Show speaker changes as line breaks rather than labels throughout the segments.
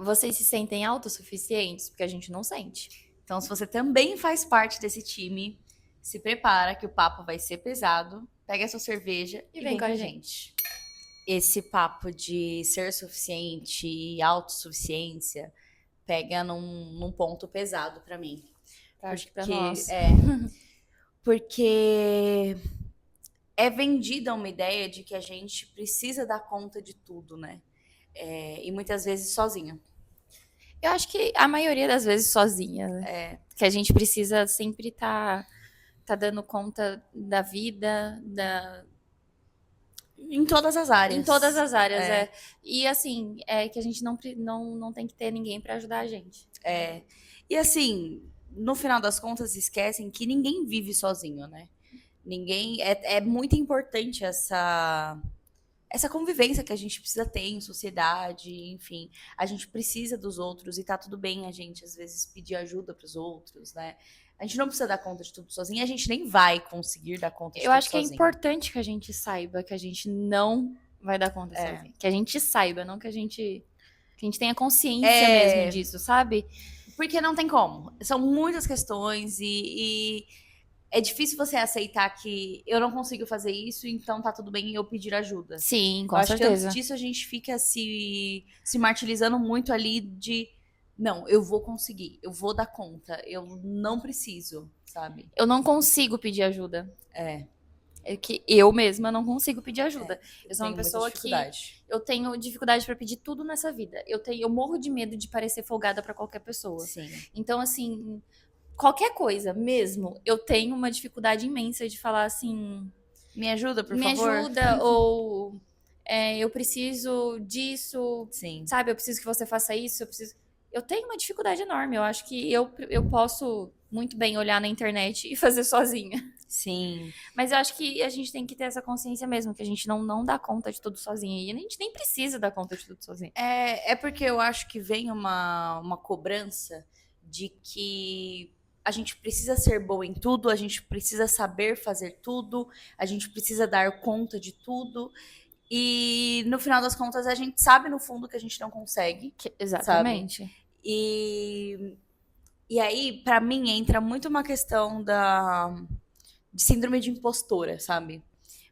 Vocês se sentem autossuficientes? Porque a gente não sente.
Então, se você também faz parte desse time, se prepara que o papo vai ser pesado. Pega a sua cerveja
E
e
vem
vem
com
com
a
a
gente.
gente. Esse papo de ser suficiente e autossuficiência pega num ponto pesado pra mim.
Acho que pra
Porque
nós.
porque é vendida uma ideia de que a gente precisa dar conta de tudo, né? E muitas vezes sozinha.
Eu acho que a maioria das vezes sozinha, né? Que a gente precisa sempre tá dando conta da vida,
Em todas as
em todas
áreas.
as áreas,
É,
é. E assim, é que a gente não tem que ter ninguém pra ajudar a gente.
é. E assim, no final das contas, esquecem que ninguém vive sozinho, né? Ninguém. É muito importante essa convivência que a gente precisa ter em sociedade, enfim. A gente precisa dos outros e tá tudo bem a gente, às vezes, pedir ajuda pros outros, né? A gente não precisa dar conta de tudo sozinho e a gente nem vai conseguir dar conta de
Eu
tudo
acho que é
sozinho.
importante que a gente saiba que a gente não vai dar conta sozinho. Que a gente saiba, não que a gente tenha consciência mesmo
É.
disso, sabe?
Porque não tem como. São muitas questões e é difícil você aceitar que eu não consigo fazer isso, então tá tudo bem eu pedir ajuda.
Sim,
Eu
com
acho que antes
certeza.
disso a gente fica se martirizando muito ali de não, eu vou conseguir, eu vou dar conta, eu não preciso, sabe?
Eu não consigo pedir ajuda.
É,
É que eu mesma não consigo pedir ajuda.
eu
Eu sou uma
tenho muita
pessoa que
dificuldade.
eu tenho dificuldade pra pedir tudo nessa vida. Eu morro de medo de parecer folgada pra qualquer pessoa.
Sim.
Então, assim, qualquer coisa mesmo, eu tenho uma dificuldade imensa de falar assim,
Me ajuda, por
me
favor?
ajuda ou eu preciso disso,
Sim.
sabe? Eu preciso que você faça isso, eu preciso. Eu tenho uma dificuldade enorme. Eu acho que eu posso muito bem olhar na internet e fazer sozinha.
Sim.
Mas eu acho que a gente tem que ter essa consciência mesmo, que a gente não dá conta de tudo sozinha. E a gente nem precisa dar conta de tudo sozinha.
É porque eu acho que vem uma cobrança de que a gente precisa ser boa em tudo, a gente precisa saber fazer tudo, a gente precisa dar conta de tudo. E no final das contas, a gente sabe no fundo que a gente não consegue, sabe?
Exatamente.
E, e aí, pra mim, entra muito uma questão de síndrome de impostora, sabe?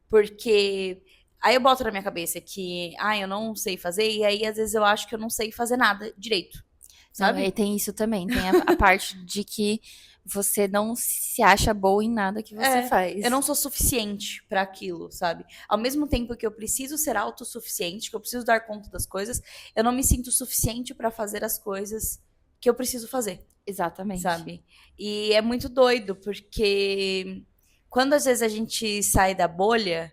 Porque aí eu boto na minha cabeça que, eu não sei fazer, e aí às vezes eu acho que eu não sei fazer nada direito,
Não, e
sabe?
tem isso também. Tem a parte de que você não se acha boa em nada que você
Eu não
faz.
sou suficiente pra aquilo, sabe? Ao mesmo tempo que eu preciso ser autossuficiente, que eu preciso dar conta das coisas, eu não me sinto suficiente pra fazer as coisas que eu preciso fazer,
Exatamente.
sabe? E é muito doido, porque quando às vezes a gente sai da bolha,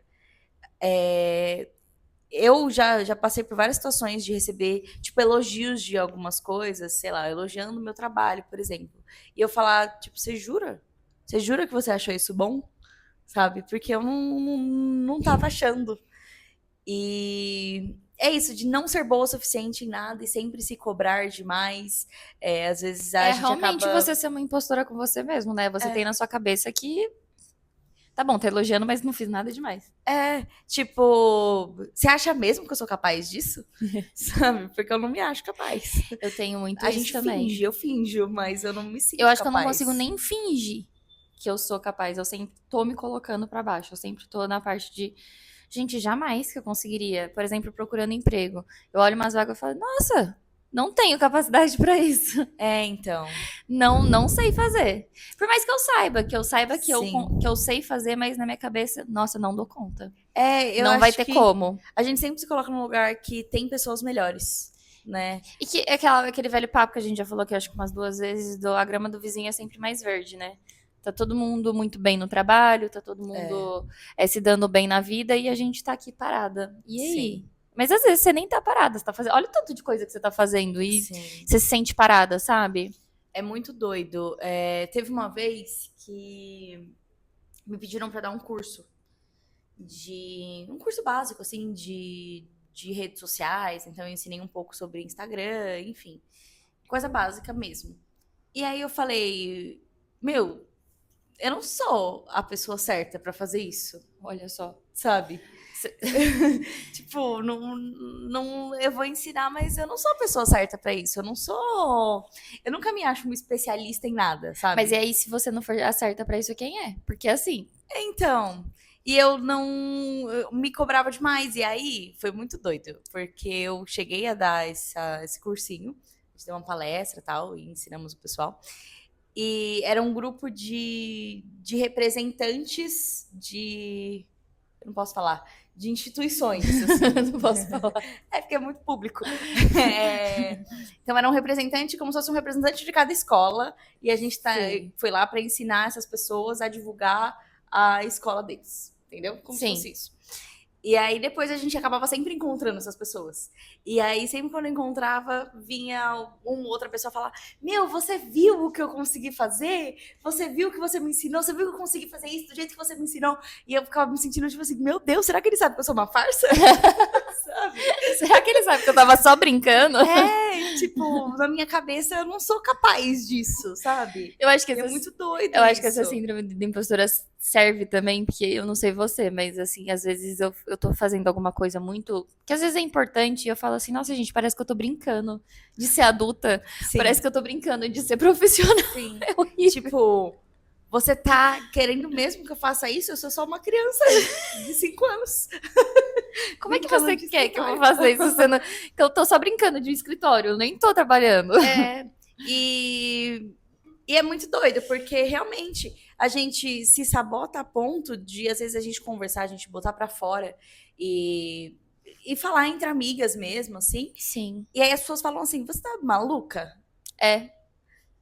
eu já passei por várias situações de receber, tipo, elogios de algumas coisas, sei lá, elogiando o meu trabalho, por exemplo. E eu falar, tipo, você jura? Você jura que você achou isso bom? Sabe? Porque eu não tava achando. E é isso, de não ser boa o suficiente em nada e sempre se cobrar demais. Às vezes a
É
gente
realmente você
acaba.
ser uma impostora com você mesmo, né? Você tem na sua cabeça que tá bom, tá elogiando, mas não fiz nada demais.
Tipo, você acha mesmo que eu sou capaz disso? Sabe? Porque eu não me acho capaz.
Eu tenho muito
A
isso
gente
também.
finge, eu finjo, mas eu não me
Eu
sinto
acho que eu não consigo
capaz.
nem fingir que eu sou capaz. Eu sempre tô me colocando pra baixo. Eu sempre tô na parte de. Gente, jamais que eu conseguiria. Por exemplo, procurando emprego. Eu olho umas vagas e falo, nossa, não tenho capacidade pra isso.
Então.
Não sei fazer. Por mais que eu saiba
Sim.
que eu sei fazer, mas na minha cabeça, nossa, não dou conta.
Eu
Não vai
acho
ter
que
como.
a gente sempre se coloca num lugar que tem pessoas melhores, né?
E que aquele velho papo que a gente já falou aqui, acho que umas duas vezes, a grama do vizinho é sempre mais verde, né? Tá todo mundo muito bem no trabalho, tá todo mundo se dando bem na vida e a gente tá aqui parada. E aí?
Sim.
Mas às vezes você nem tá parada, você tá fazendo. Olha o tanto de coisa que você tá fazendo e
Sim.
você se sente parada, sabe?
É muito doido. Teve uma vez que me pediram para dar um curso um curso básico, assim, de redes sociais. Então eu ensinei um pouco sobre Instagram, enfim. Coisa básica mesmo. E aí eu falei, eu não sou a pessoa certa para fazer isso,
Olha só.
sabe? Tipo, não, eu vou ensinar, mas eu não sou a pessoa certa pra isso. Eu nunca me acho uma especialista em nada, sabe?
Mas e aí, se você não for acerta pra isso, quem é? Porque assim,
Então, e eu me cobrava demais. E aí foi muito doido, porque eu cheguei a dar esse cursinho, a gente deu uma palestra e tal, e ensinamos o pessoal. E era um grupo de representantes de. Eu não posso falar. De instituições, assim.
não posso falar.
É porque é muito público. Então era um representante, como se fosse um representante de cada escola, e a gente
Sim.
foi lá para ensinar essas pessoas a divulgar a escola deles, entendeu? Como se
Sim.
fosse isso. E aí depois a gente acabava sempre encontrando essas pessoas. E aí sempre quando eu encontrava, vinha uma outra pessoa falar: "Meu, você viu o que eu consegui fazer? Você viu o que você me ensinou? Você viu que eu consegui fazer isso do jeito que você me ensinou?" E eu ficava me sentindo tipo assim: "Meu Deus, será que ele sabe que eu sou uma farsa?" Sabe?
Será que ele sabe que eu tava só brincando?
Tipo, na minha cabeça eu não sou capaz disso, sabe?
Eu acho que
E é
essa,
muito doido
eu acho que
isso.
essa síndrome de impostora serve também, porque eu não sei você, mas assim, às vezes eu tô fazendo alguma coisa muito. Que às vezes é importante, e eu falo assim, nossa, gente, parece que eu tô brincando de ser adulta.
Sim,
Parece que eu tô brincando de ser profissional.
sim.
É horrível.
Tipo, você tá querendo mesmo que eu faça isso? Eu sou só uma criança de 5 anos.
Como é que
brincando
você
de
quer que eu vou
escritório.
fazer isso? Sendo que eu tô só brincando de escritório, eu nem tô trabalhando.
É, e é muito doido, porque realmente a gente se sabota a ponto de, às vezes, a gente conversar, a gente botar pra fora e falar entre amigas mesmo, assim.
Sim.
E aí as pessoas falam assim: "Você tá maluca?"
É,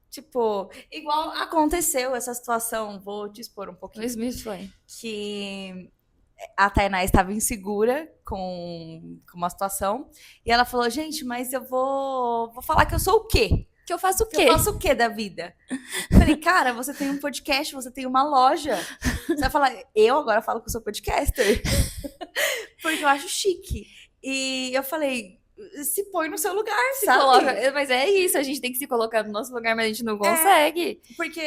Tipo, igual aconteceu essa situação, vou te expor um pouquinho,
Luiz me foi.
que a Tainá estava insegura com uma situação, e ela falou: "Gente, mas eu vou falar que eu sou o quê?
Que eu faço o
Que
quê?
eu faço o quê da vida?" Eu falei: "Cara, você tem um podcast, você tem uma loja." Você vai falar: "Eu agora falo que eu sou podcaster." Porque eu acho chique. E eu falei: "Se põe no seu lugar,
Se
sabe?"
coloca, mas é isso, a gente tem que se colocar no nosso lugar, mas a gente não consegue.
Porque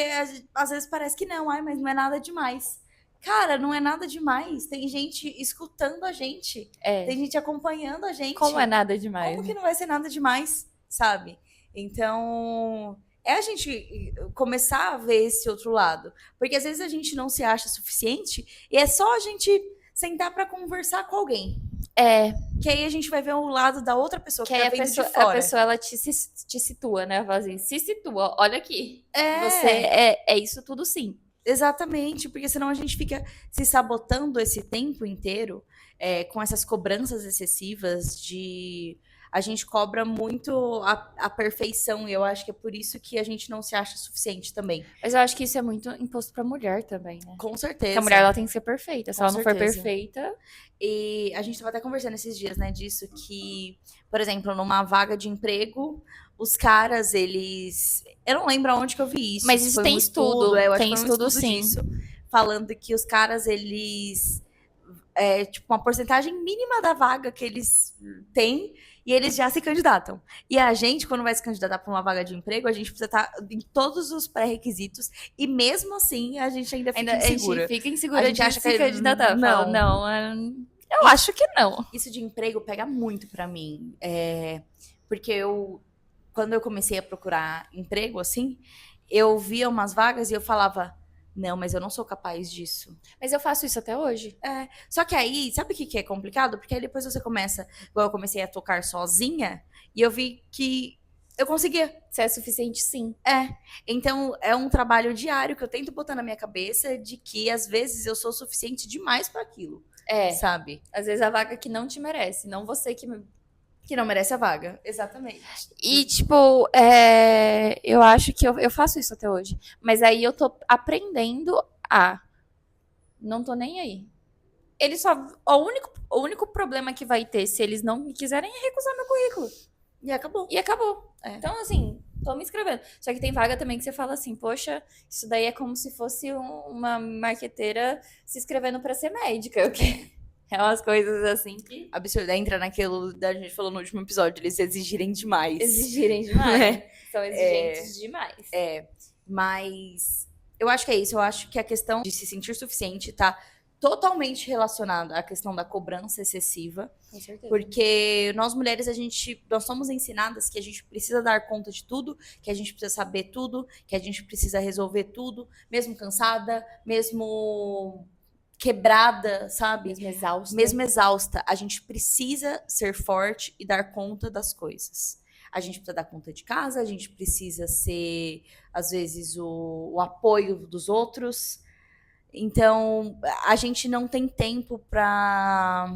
às vezes parece que não, ai, mas não é nada demais. Cara, não é nada demais. Tem gente escutando a gente.
É.
Tem gente acompanhando a gente.
Como é nada demais?
Como
né?
que não vai ser nada demais, sabe? Então, é a gente começar a ver esse outro lado. Porque às vezes a gente não se acha suficiente e é só a gente sentar pra conversar com alguém.
É,
Que aí a gente vai ver o lado da outra pessoa
que
que
aí
tá
a
vendo
pessoa,
de fora.
ela te situa, né? Ela fala assim, se situa, olha aqui.
É.
Você é isso tudo sim.
Exatamente, porque senão a gente fica se sabotando esse tempo inteiro com essas cobranças excessivas de. A gente cobra muito a perfeição, e eu acho que é por isso que a gente não se acha suficiente também.
Mas eu acho que isso é muito imposto pra mulher também, né?
Com
Porque
certeza.
a mulher ela tem que ser perfeita. Se
Com
ela não for
certeza.
perfeita,
E a gente estava até conversando esses dias, né, disso, que, por exemplo, numa vaga de emprego, os caras, eles. Eu não lembro aonde que eu vi isso.
mas
se
isso
foi
tem
um
estudo,
eu acho
tem
que foi um
estudo
estudo
sim.
disso. Falando que os caras, eles. Tipo, uma porcentagem mínima da vaga que eles têm e eles já se candidatam. E a gente, quando vai se candidatar para uma vaga de emprego, a gente precisa estar em todos os pré-requisitos e mesmo assim a gente ainda fica insegura.
A gente fica insegura
A gente
de
acha
se
que
candidatar.
não.
Fala, não, eu acho que não.
Isso de emprego pega muito pra mim. Porque quando eu comecei a procurar emprego, assim, eu via umas vagas e eu falava, não, mas eu não sou capaz disso.
Mas eu faço isso até hoje.
Só que aí, sabe o que é complicado? Porque aí depois você começa, igual eu comecei a tocar sozinha, e eu vi que eu conseguia.
Você é suficiente, sim.
Então, é um trabalho diário que eu tento botar na minha cabeça de que, às vezes, eu sou suficiente demais pra aquilo. Sabe?
Às vezes a vaga que não te merece, não você que
Que não merece a vaga. Exatamente.
E, tipo, eu acho que eu faço isso até hoje. Mas aí eu tô aprendendo a. Não tô nem aí. Eles só. O único problema que vai ter se eles não me quiserem é recusar meu currículo.
E acabou.
E acabou.
É.
Então, assim, tô me inscrevendo. Só que tem vaga também que você fala assim, poxa, isso daí é como se fosse uma marqueteira se inscrevendo pra ser médica. É umas coisas assim que
Absurdo. Aí entra naquilo da gente falou no último episódio, eles exigirem demais.
exigirem demais. São exigentes demais.
Mas eu acho que é isso. Eu acho que a questão de se sentir suficiente tá totalmente relacionado à questão da cobrança excessiva,
Com certeza.
porque nós mulheres, nós somos ensinadas que a gente precisa dar conta de tudo, que a gente precisa saber tudo, que a gente precisa resolver tudo, mesmo cansada, mesmo quebrada, sabe?
Mesmo exausta.
Mesmo exausta, a gente precisa ser forte e dar conta das coisas. A gente precisa dar conta de casa, a gente precisa ser, às vezes, o apoio dos outros. Então, a gente não tem tempo pra,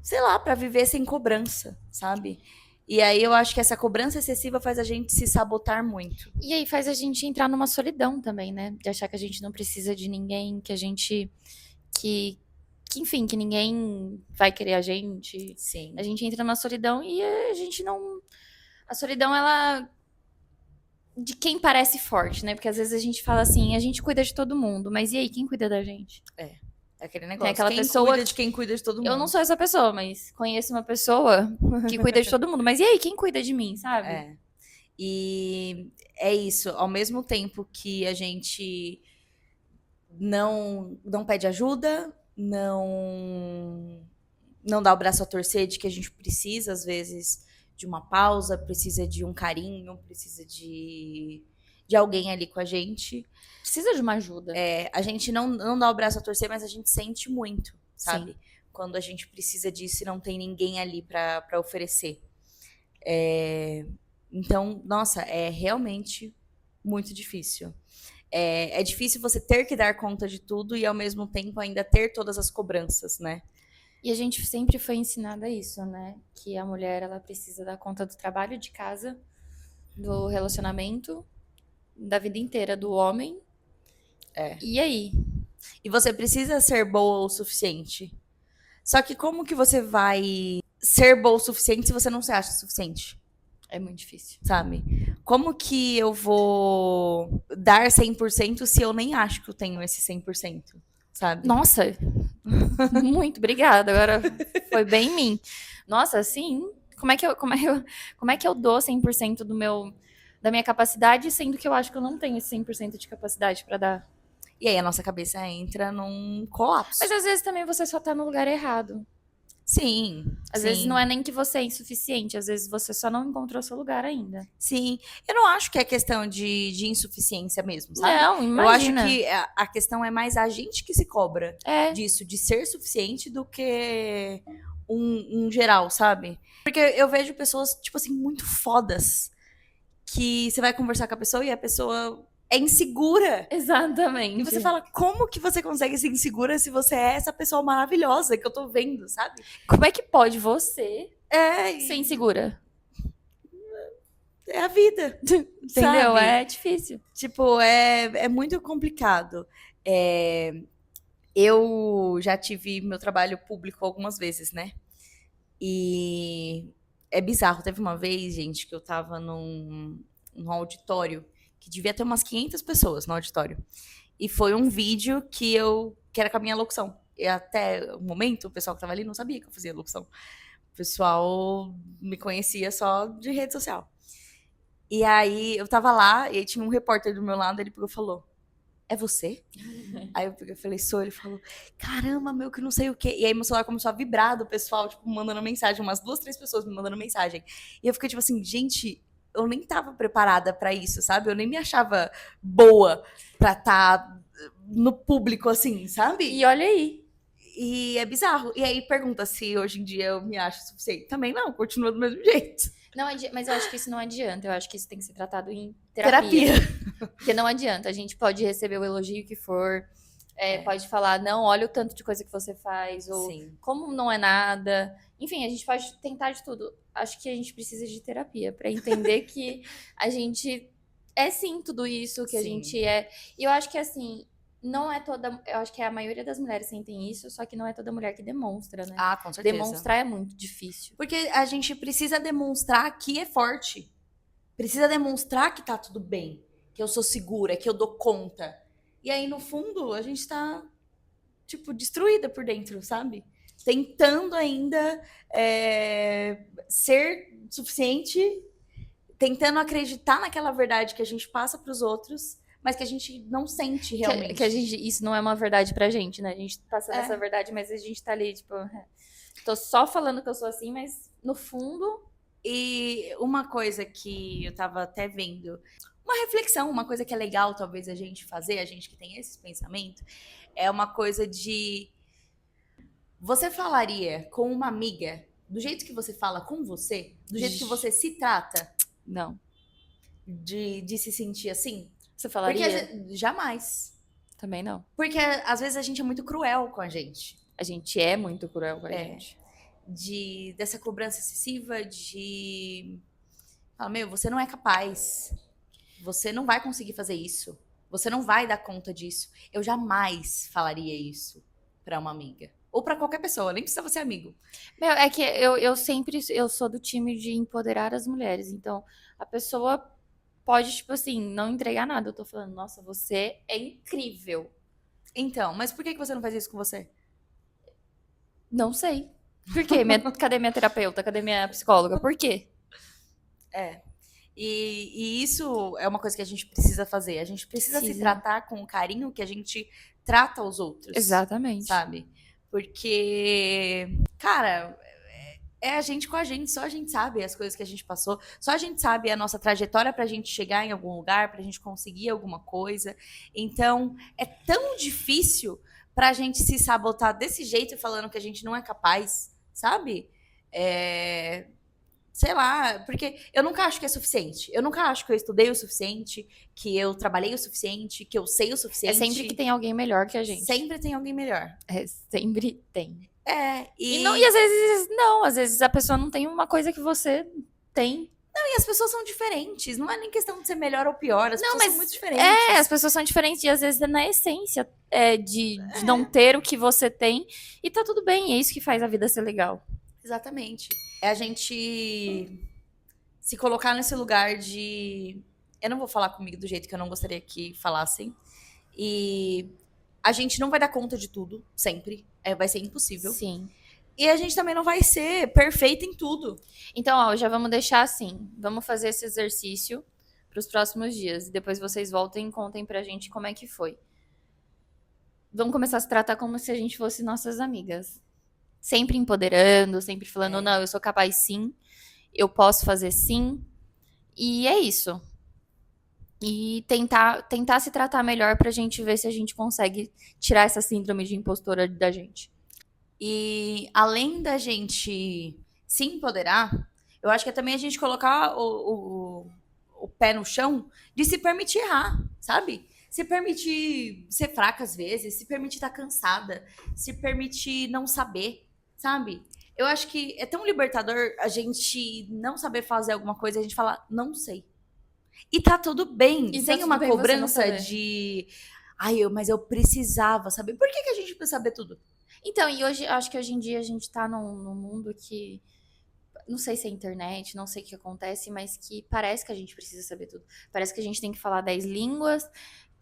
sei lá, pra viver sem cobrança, sabe? E aí eu acho que essa cobrança excessiva faz a gente se sabotar muito.
E aí faz a gente entrar numa solidão também, né? De achar que a gente não precisa de ninguém, que a gente. Que enfim, que ninguém vai querer a gente.
Sim.
A gente entra numa solidão e a gente não. A solidão, ela. De quem parece forte, né? Porque às vezes a gente fala assim, a gente cuida de todo mundo, mas e aí, quem cuida da gente?
É aquele negócio.
aquela
Quem
pessoa
cuida de quem cuida de todo mundo.
Eu não sou essa pessoa, mas conheço uma pessoa que cuida de todo mundo. Mas e aí, quem cuida de mim, sabe?
É. E é isso. Ao mesmo tempo que a gente não pede ajuda, não dá o braço a torcer de que a gente precisa, às vezes, de uma pausa, precisa de um carinho, precisa de alguém ali com a gente.
Precisa de uma ajuda.
A gente não dá o braço a torcer, mas a gente sente muito, sabe?
Sim.
Quando a gente precisa disso e não tem ninguém ali pra oferecer. Então, nossa, é realmente muito difícil. É difícil você ter que dar conta de tudo e, ao mesmo tempo, ainda ter todas as cobranças, né?
E a gente sempre foi ensinada isso, né? Que a mulher, ela precisa dar conta do trabalho de casa, do relacionamento, da vida inteira do homem. E aí?
E você precisa ser boa o suficiente. Só que como que você vai ser boa o suficiente se você não se acha suficiente?
É muito difícil.
Sabe? Como que eu vou dar 100% se eu nem acho que eu tenho esse 100%? Sabe?
Nossa! Muito obrigada. Agora foi bem em mim. Nossa, assim, como é que eu dou 100% da minha capacidade, sendo que eu acho que eu não tenho esse 100% de capacidade pra dar?
E aí a nossa cabeça entra num colapso.
Mas às vezes também você só tá no lugar errado.
Sim.
Às vezes não é nem que você é insuficiente, às vezes você só não encontrou seu lugar ainda.
Sim. Eu não acho que é questão de insuficiência mesmo, sabe?
Não, imagina.
Eu acho que a questão é mais a gente que se cobra disso, de ser suficiente, do que um geral, sabe? Porque eu vejo pessoas, tipo assim, muito fodas, que você vai conversar com a pessoa e a pessoa é insegura.
Exatamente.
E você fala, como que você consegue ser insegura se você é essa pessoa maravilhosa que eu tô vendo, sabe?
Como é que pode você ser insegura?
É a vida.
Entendeu?
Sabe?
É difícil.
Tipo, é muito complicado. Eu já tive meu trabalho público algumas vezes, né? E é bizarro. Teve uma vez, gente, que eu tava num auditório que devia ter umas 500 pessoas no auditório. E foi um vídeo que era com a minha locução. E até o momento, o pessoal que tava ali não sabia que eu fazia locução. O pessoal me conhecia só de rede social. E aí, eu tava lá, e aí tinha um repórter do meu lado, ele pegou e falou, é você? Aí eu peguei e falei, sou. Ele falou, caramba, meu, que não sei o quê. E aí meu celular começou a vibrar do pessoal, tipo, mandando mensagem, umas 2, 3 pessoas me mandando mensagem. E eu fiquei tipo assim, gente, eu nem tava preparada pra isso, sabe? Eu nem me achava boa pra estar no público, assim, sabe?
E olha aí.
E é bizarro. E aí pergunta se hoje em dia eu me acho suficiente. Também não, continua do mesmo jeito.
Não, mas eu acho que isso não adianta. Eu acho que isso tem que ser tratado em terapia. Porque não adianta. A gente pode receber o elogio que for, pode falar, não, olha o tanto de coisa que você faz, ou como não é nada. Enfim, a gente pode tentar de tudo. Acho que a gente precisa de terapia pra entender que a gente é sim tudo isso, que a gente é. E eu acho que assim, não é toda. Eu acho que a maioria das mulheres sentem isso, só que não é toda mulher que demonstra, né?
Ah, com certeza.
Demonstrar é muito difícil.
Porque a gente precisa demonstrar que é forte. Precisa demonstrar que tá tudo bem. Que eu sou segura, que eu dou conta. E aí, no fundo, a gente tá, tipo, destruída por dentro, sabe? Tentando ainda ser suficiente, tentando acreditar naquela verdade que a gente passa pros outros, mas que a gente não sente
Que
realmente.
a gente, isso não é uma verdade pra gente, né? A gente passa essa verdade, mas a gente tá ali, tipo, tô só falando que eu sou assim, mas no fundo.
E uma coisa que eu tava até vendo, uma reflexão, uma coisa que é legal talvez a gente fazer, a gente que tem esses pensamentos, é uma coisa de você falaria com uma amiga do jeito que você fala com você, do jeito que você se trata,
Não.
de se sentir assim?
Você
Porque
falaria?
jamais.
Também não.
Porque às vezes a gente é muito cruel com a gente.
A gente é muito cruel com a
É.
gente.
Dessa cobrança excessiva, de falar, meu, você não é capaz. Você não vai conseguir fazer isso. Você não vai dar conta disso. Eu jamais falaria isso pra uma amiga. Ou pra qualquer pessoa, nem precisa ser amigo.
Meu, é que eu sempre eu sou do time de empoderar as mulheres. Então, a pessoa pode, tipo assim, não entregar nada. Eu tô falando, nossa, você é incrível.
Então, mas por que você não faz isso com você?
Não sei. Por quê? Cadê minha terapeuta? Cadê minha psicóloga? Por quê?
É. E isso é uma coisa que a gente precisa fazer. A gente precisa se tratar com o carinho que a gente trata os outros.
Exatamente.
Sabe? Porque, cara, é a gente com a gente, só a gente sabe as coisas que a gente passou, só a gente sabe a nossa trajetória pra gente chegar em algum lugar, pra gente conseguir alguma coisa. Então, é tão difícil pra gente se sabotar desse jeito, falando que a gente não é capaz, sabe? Sei lá, porque eu nunca acho que é suficiente. Eu nunca acho que eu estudei o suficiente, que eu trabalhei o suficiente, que eu sei o
É
suficiente.
sempre que tem alguém melhor que a gente.
Sempre tem alguém melhor.
É, sempre tem.
E
às vezes não, às vezes a pessoa não tem uma coisa que você tem.
E as pessoas são diferentes. Não é nem questão de ser melhor ou pior. As pessoas são muito diferentes.
As pessoas são diferentes e às vezes é na essência de não ter o que você tem. E tá tudo bem, é isso que faz a vida ser legal.
Exatamente. É a gente se colocar nesse lugar de. Eu não vou falar comigo do jeito que eu não gostaria que falassem. E a gente não vai dar conta de tudo, sempre. Vai ser impossível.
Sim.
E a gente também não vai ser perfeita em tudo.
Então, ó, já vamos deixar assim. Vamos fazer esse exercício pros próximos dias. E depois vocês voltem e contem pra gente como é que foi. Vamos começar a se tratar como se a gente fosse nossas amigas. Sempre empoderando, sempre falando, não, eu sou capaz sim. Eu posso fazer sim. E é isso. E tentar se tratar melhor pra gente ver se a gente consegue tirar essa síndrome de impostora da gente.
E além da gente se empoderar, eu acho que é também a gente colocar o pé no chão de se permitir errar, sabe? Se permitir ser fraca às vezes, se permitir estar cansada, se permitir não saber, sabe? Eu acho que é tão libertador a gente não saber fazer alguma coisa e a gente falar, não sei. E tá tudo bem,
E
sem
tá
uma
tudo bem você não
cobrança
saber.
de. Mas eu precisava saber. Por que a gente precisa saber tudo?
Então, e acho que hoje em dia a gente tá num mundo que. Não sei se é internet, não sei o que acontece, mas que parece que a gente precisa saber tudo. Parece que a gente tem que falar 10 línguas,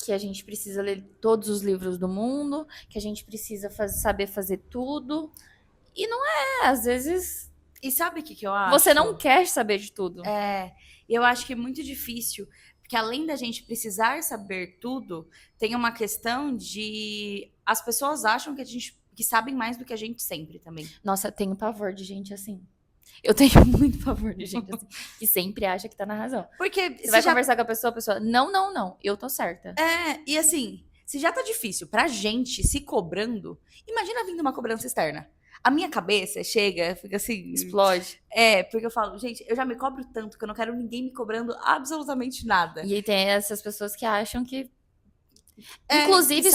que a gente precisa ler todos os livros do mundo, que a gente precisa saber fazer tudo. E não é, às vezes.
E sabe o que eu acho?
Você não quer saber de tudo.
Eu acho que é muito difícil, porque além da gente precisar saber tudo, tem uma questão de as pessoas acham que sabem mais do que a gente sempre também.
Nossa, eu tenho pavor de gente assim. Eu tenho muito pavor de gente assim, que sempre acha que tá na razão.
Porque
Você vai conversar com a pessoa, não, eu tô certa.
E assim, se já tá difícil pra gente se cobrando, imagina vindo uma cobrança externa. A minha cabeça chega, fica assim.
Explode.
Porque eu falo, gente, eu já me cobro tanto que eu não quero ninguém me cobrando absolutamente nada.
E aí tem essas pessoas que acham que. Inclusive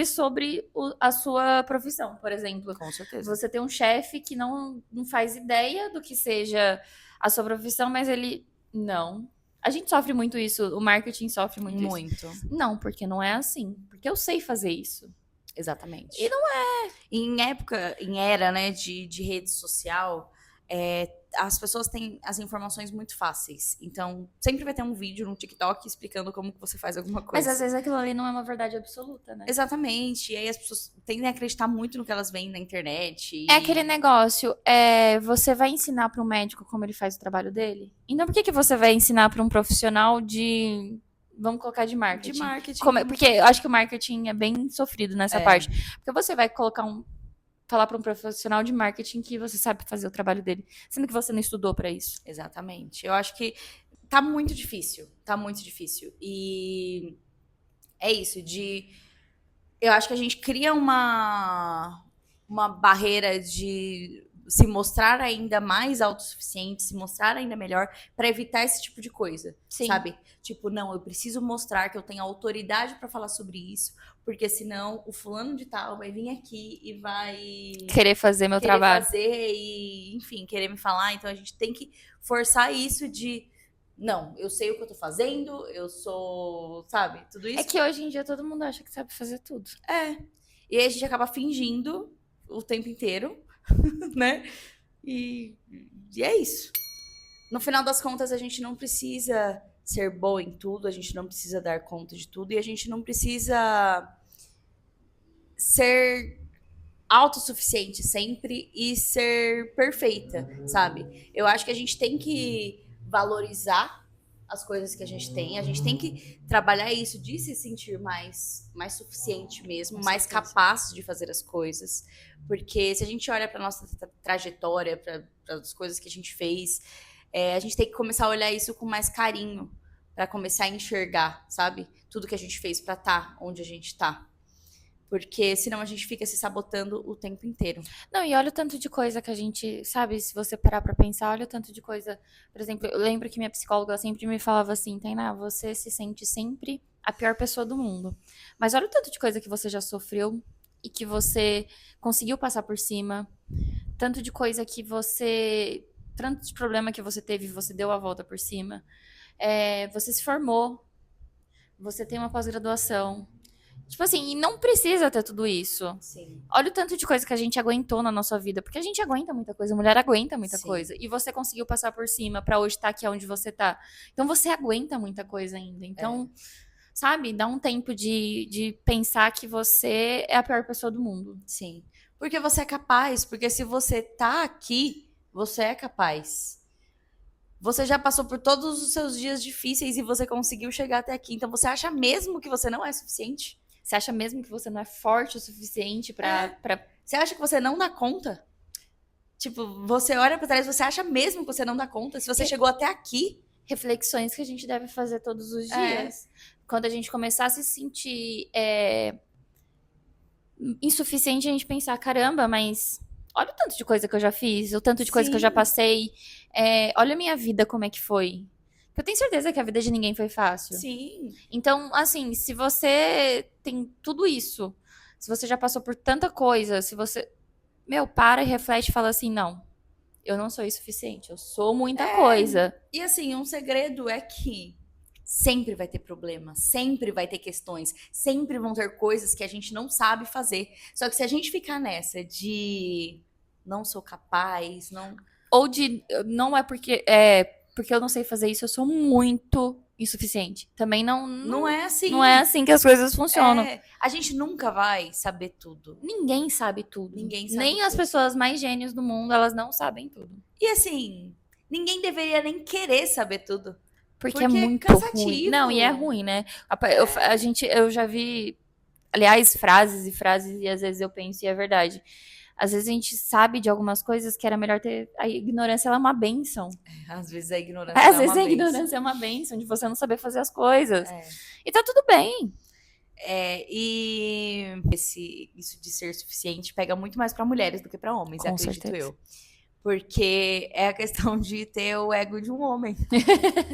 sobre a sua profissão, por exemplo.
Com certeza.
Você tem um chefe que não faz ideia do que seja a sua profissão, mas ele. Não. A gente sofre muito isso, o marketing sofre muito isso. Não, porque não é assim. Porque eu sei fazer isso.
Exatamente.
E não é.
Em era, né, de rede social, as pessoas têm as informações muito fáceis. Então, sempre vai ter um vídeo no TikTok explicando como que você faz alguma coisa.
Mas às vezes aquilo ali não é uma verdade absoluta, né?
Exatamente. E aí as pessoas tendem a acreditar muito no que elas veem na internet.
É aquele negócio, você vai ensinar para um médico como ele faz o trabalho dele? Então por que você vai ensinar para um profissional de Vamos colocar de marketing.
De marketing.
Porque eu acho que o marketing é bem sofrido nessa parte. Porque você vai falar para um profissional de marketing que você sabe fazer o trabalho dele, sendo que você não estudou para isso.
Exatamente. Eu acho que tá muito difícil. Tá muito difícil. E é isso, eu acho que a gente cria uma barreira de se mostrar ainda mais autossuficiente, se mostrar ainda melhor, para evitar esse tipo de coisa,
Sim.
sabe? Tipo, não, eu preciso mostrar que eu tenho autoridade para falar sobre isso, porque senão o fulano de tal vai vir aqui e vai
querer fazer meu trabalho.
fazer e, enfim, querer me falar. Então a gente tem que forçar isso de não, eu sei o que eu tô fazendo, eu sou, sabe, tudo isso.
É que hoje em dia todo mundo acha que sabe fazer tudo.
E aí a gente acaba fingindo o tempo inteiro, né? E é isso. No final das contas, a gente não precisa ser boa em tudo, a gente não precisa dar conta de tudo e a gente não precisa ser autossuficiente sempre e ser perfeita, sabe? Eu acho que a gente tem que valorizar as coisas que a gente tem que trabalhar isso de se sentir mais suficiente mesmo, mais capaz de fazer as coisas, porque se a gente olha para nossa trajetória, para as coisas que a gente fez, a gente tem que começar a olhar isso com mais carinho, para começar a enxergar, sabe? Tudo que a gente fez para estar onde a gente tá. Porque senão a gente fica se sabotando o tempo inteiro.
Não, e olha o tanto de coisa que a gente, sabe, se você parar pra pensar, olha o tanto de coisa. Por exemplo, eu lembro que minha psicóloga sempre me falava assim, Tainá, você se sente sempre a pior pessoa do mundo. Mas olha o tanto de coisa que você já sofreu e que você conseguiu passar por cima. Tanto de coisa que você. Tanto de problema que você teve, você deu a volta por cima. Você se formou. Você tem uma pós-graduação. Tipo assim, e não precisa ter tudo isso.
Sim.
Olha o tanto de coisa que a gente aguentou na nossa vida, porque a gente aguenta muita coisa, a mulher aguenta muita coisa. E você conseguiu passar por cima pra hoje estar aqui onde você tá. Então você aguenta muita coisa ainda. Então, sabe, dá um tempo de pensar que você é a pior pessoa do mundo.
Sim. Porque você é capaz, porque se você tá aqui, você é capaz. Você já passou por todos os seus dias difíceis e você conseguiu chegar até aqui. Então você acha mesmo que você não é suficiente?
Você acha mesmo que você não é forte o suficiente pra...
Você acha que você não dá conta? Tipo, você olha pra trás, você acha mesmo que você não dá conta? Se você chegou até aqui.
Reflexões que a gente deve fazer todos os dias. Quando a gente começar a se sentir insuficiente, a gente pensar, caramba, mas olha o tanto de coisa que eu já fiz, o tanto de coisa que eu já passei. Olha a minha vida, como é que foi. Eu tenho certeza que a vida de ninguém foi fácil.
Sim.
Então, assim, se você tem tudo isso, se você já passou por tanta coisa, se você, para e reflete e fala assim, não, eu não sou insuficiente, eu sou muita coisa.
E assim, um segredo é que sempre vai ter problema, sempre vai ter questões, sempre vão ter coisas que a gente não sabe fazer. Só que se a gente ficar nessa de não sou capaz, não...
Ou de, não é porque eu não sei fazer isso, eu sou muito insuficiente. Também
Não é assim.
Não é assim que as coisas funcionam.
A gente nunca vai saber tudo.
Ninguém sabe tudo.
Ninguém sabe
Nem
tudo.
as pessoas mais gênios do mundo, elas não sabem tudo.
E assim, ninguém deveria nem querer saber tudo.
Porque é muito
cansativo.
ruim. Não, e é ruim, né? Eu já vi, aliás, frases e frases, e às vezes eu penso, e é verdade. Às vezes a gente sabe de algumas coisas que era melhor ter. A ignorância, ela é uma bênção.
Às vezes a ignorância
Às vezes a ignorância é uma bênção, de você não saber fazer as coisas. E tá tudo bem.
E isso de ser suficiente pega muito mais pra mulheres do que pra homens,
Com
acredito
certeza.
eu. Porque é a questão de ter o ego de um homem,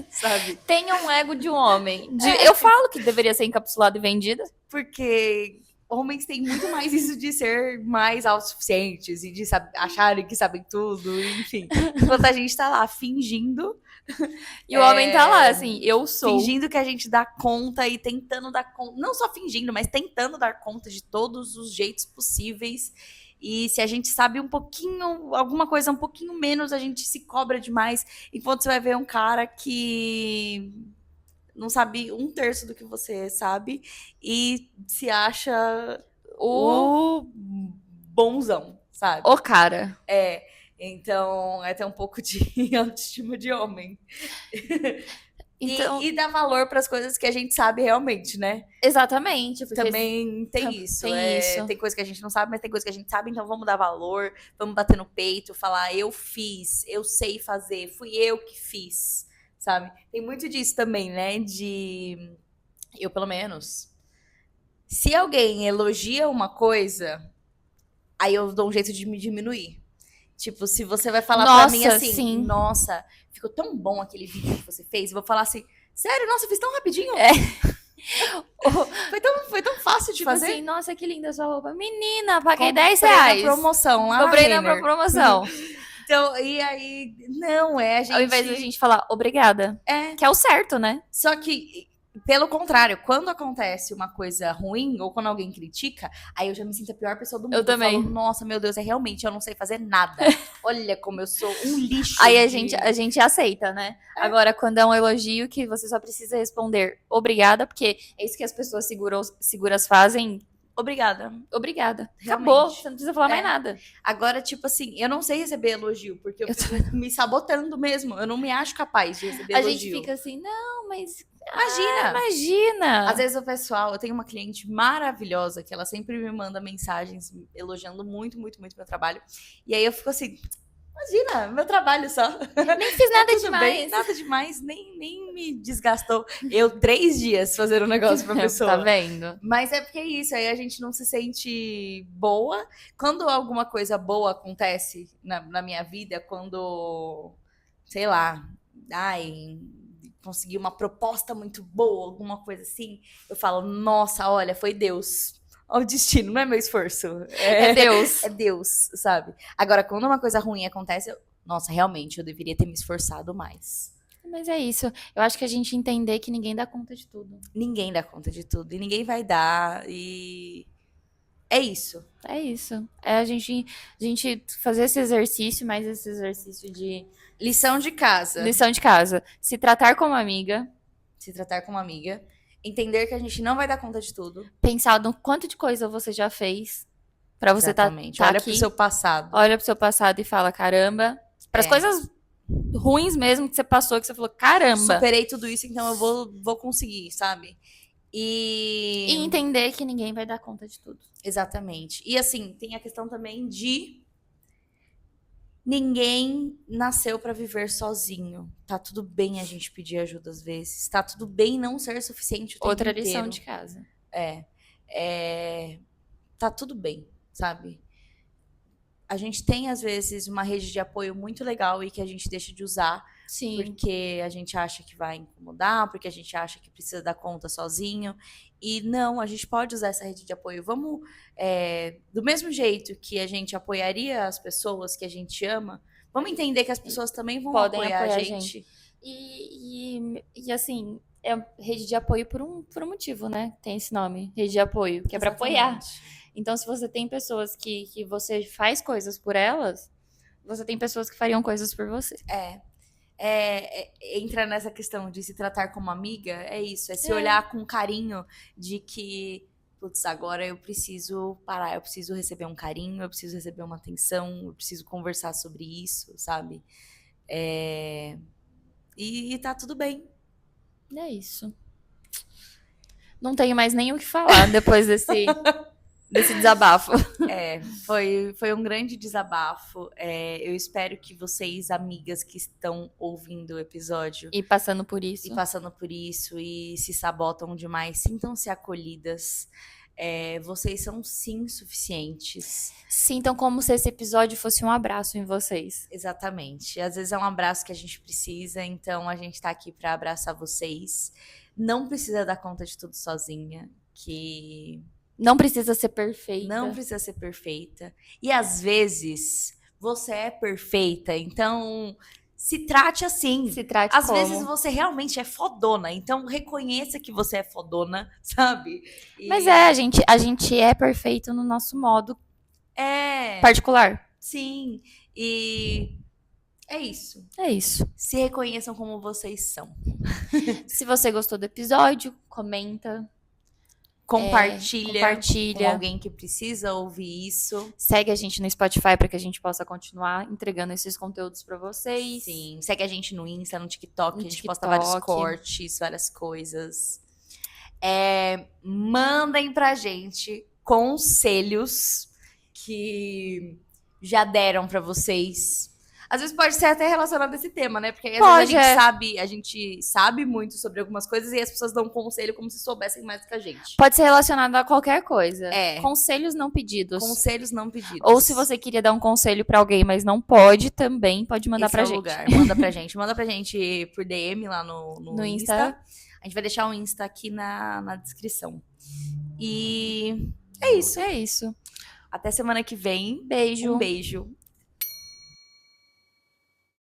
sabe?
Tenha um ego de um homem. Eu falo que deveria ser encapsulado e vendido.
Porque homens têm muito mais isso de ser mais autossuficientes e de acharem que sabem tudo, enfim. Enquanto a gente tá lá fingindo.
E o homem tá lá, assim, eu sou.
Fingindo que a gente dá conta e tentando dar conta. Não só fingindo, mas tentando dar conta de todos os jeitos possíveis. E se a gente sabe um pouquinho, alguma coisa um pouquinho menos, a gente se cobra demais. Enquanto você vai ver um cara que não sabe 1/3 do que você sabe e se acha o bonzão, sabe?
O cara.
Então é até um pouco de autoestima de homem.
Então,
E dar valor para as coisas que a gente sabe realmente, né?
exatamente, porque
Também tem isso.
tem isso.
Tem coisa que a gente não sabe, mas tem coisa que a gente sabe, então vamos dar valor, vamos bater no peito, falar, eu fiz, eu sei fazer, fui eu que fiz, sabe? Tem muito disso também, né? Eu, pelo menos, se alguém elogia uma coisa, aí eu dou um jeito de me diminuir. Tipo, se você vai falar pra mim
Nossa,
assim,
sim.
nossa, ficou tão bom aquele vídeo que você fez, eu vou falar assim, sério, nossa, eu fiz tão rapidinho.
É.
Foi tão fácil de
Tipo
fazer.
assim, nossa, que linda sua roupa. Menina, paguei
Comprei
R$10.
na promoção lá
Comprei na
Renner.
promoção.
Então, e aí, não, a gente...
Ao invés da gente falar obrigada.
É,
Que é o certo, né?
só que, pelo contrário, quando acontece uma coisa ruim, ou quando alguém critica, aí eu já me sinto a pior pessoa do mundo.
Eu também.
falo, nossa, meu Deus, realmente, eu não sei fazer nada. Olha como eu sou um lixo.
Aí
de-
a gente aceita, né? Agora, quando é um elogio que você só precisa responder obrigada, porque é isso que as pessoas seguras fazem.
Obrigada.
Obrigada.
Realmente.
Acabou. Você não precisa falar mais
É.
nada.
Agora, tipo assim, eu não sei receber elogio, porque eu fico me sabotando mesmo. Eu não me acho capaz de receber
A
elogio.
gente fica assim, não, mas.
Imagina!
Imagina!
Às vezes o pessoal, eu tenho uma cliente maravilhosa que ela sempre me manda mensagens elogiando muito, muito, muito meu trabalho. E aí eu fico assim, imagina, meu trabalho só.
Nem fiz nada
Tudo
demais.
bem, nada demais, nem me desgastou. Eu 3 dias fazendo um negócio pra pessoa.
Tá vendo?
Mas é porque é isso, aí a gente não se sente boa. Quando alguma coisa boa acontece na minha vida, quando, sei lá, ai, consegui uma proposta muito boa, alguma coisa assim, eu falo, nossa, olha, foi Deus. Olha o destino, não é meu esforço.
É Deus.
É Deus, sabe? Agora, quando uma coisa ruim acontece, nossa, realmente, eu deveria ter me esforçado mais.
Mas é isso. Eu acho que a gente entender que ninguém dá conta de tudo.
Ninguém dá conta de tudo e ninguém vai dar. E é isso.
É isso. É a gente fazer esse exercício, mais esse exercício de
Lição de casa.
lição de casa. Se tratar como amiga,
Se tratar como amiga. Entender que a gente não vai dar conta de tudo.
pensar no quanto de coisa você já fez pra você tá
Exatamente.
tá
Olha
aqui,
pro seu passado.
olha pro seu passado e fala, caramba, pras
É.
coisas ruins mesmo que você passou, que você falou, caramba.
Superei tudo isso, então eu vou conseguir, sabe?
E entender que ninguém vai dar conta de tudo.
Exatamente. E assim, tem a questão também de ninguém nasceu pra viver sozinho. Tá tudo bem a gente pedir ajuda às vezes. Tá tudo bem não ser suficiente o tempo
Outra lição
inteiro.
de casa.
Tá tudo bem, sabe? A gente tem, às vezes, uma rede de apoio muito legal e que a gente deixa de usar
Sim.
porque a gente acha que vai incomodar, porque a gente acha que precisa dar conta sozinho. E não, a gente pode usar essa rede de apoio. Vamos, do mesmo jeito que a gente apoiaria as pessoas que a gente ama, vamos entender que as pessoas também vão
Podem
apoiar a
apoiar a
gente.
E assim, é rede de apoio por um motivo, né? Tem esse nome, rede de apoio, que é pra apoiar.
Exatamente.
Então, se você tem pessoas que você faz coisas por elas, você tem pessoas que fariam coisas por você.
Entra nessa questão de se tratar como amiga, é isso, é se
É.
olhar com carinho de que, putz, agora eu preciso parar, eu preciso receber um carinho, eu preciso receber uma atenção, eu preciso conversar sobre isso, sabe? E tá tudo bem.
É isso. Não tenho mais nem o que falar depois desse desabafo.
Foi um grande desabafo. Eu espero que vocês, amigas que estão ouvindo o episódio
E passando por isso.
e passando por isso e se sabotam demais, sintam-se acolhidas. Vocês são sim suficientes.
Sintam como se esse episódio fosse um abraço em vocês.
Exatamente. Às vezes é um abraço que a gente precisa, então a gente tá aqui pra abraçar vocês. Não precisa dar conta de tudo sozinha, que
Não precisa ser perfeita.
não precisa ser perfeita. E às vezes você é perfeita, então se trate assim.
Se trate
Às
como.
vezes você realmente é fodona, então reconheça que você é fodona, sabe?
Mas a gente é perfeito no nosso modo
É,
particular.
sim. E é isso.
É isso.
Se reconheçam como vocês são.
Se você gostou do episódio, comenta.
Compartilha com
Compartilha.
alguém que precisa ouvir isso.
Segue a gente no Spotify para que a gente possa continuar entregando esses conteúdos para vocês.
Sim, segue a gente no Insta, no TikTok,
No
a gente
TikTok.
posta vários cortes, várias coisas. Mandem pra gente conselhos que já deram pra vocês. Às vezes pode ser até relacionado a esse tema, né? Porque às vezes a gente sabe muito sobre algumas coisas e as pessoas dão conselho como se soubessem mais do que a gente.
Pode ser relacionado a qualquer coisa.
É.
Conselhos não pedidos.
Conselhos não pedidos.
Ou se você queria dar um conselho pra alguém, mas não pode, também pode mandar
Esse
pra
é o
gente.
lugar. Manda pra gente. Manda pra gente por DM lá no
Insta.
A gente vai deixar o Insta aqui na descrição. E é isso.
É isso.
Até semana que vem.
Beijo.
Um beijo.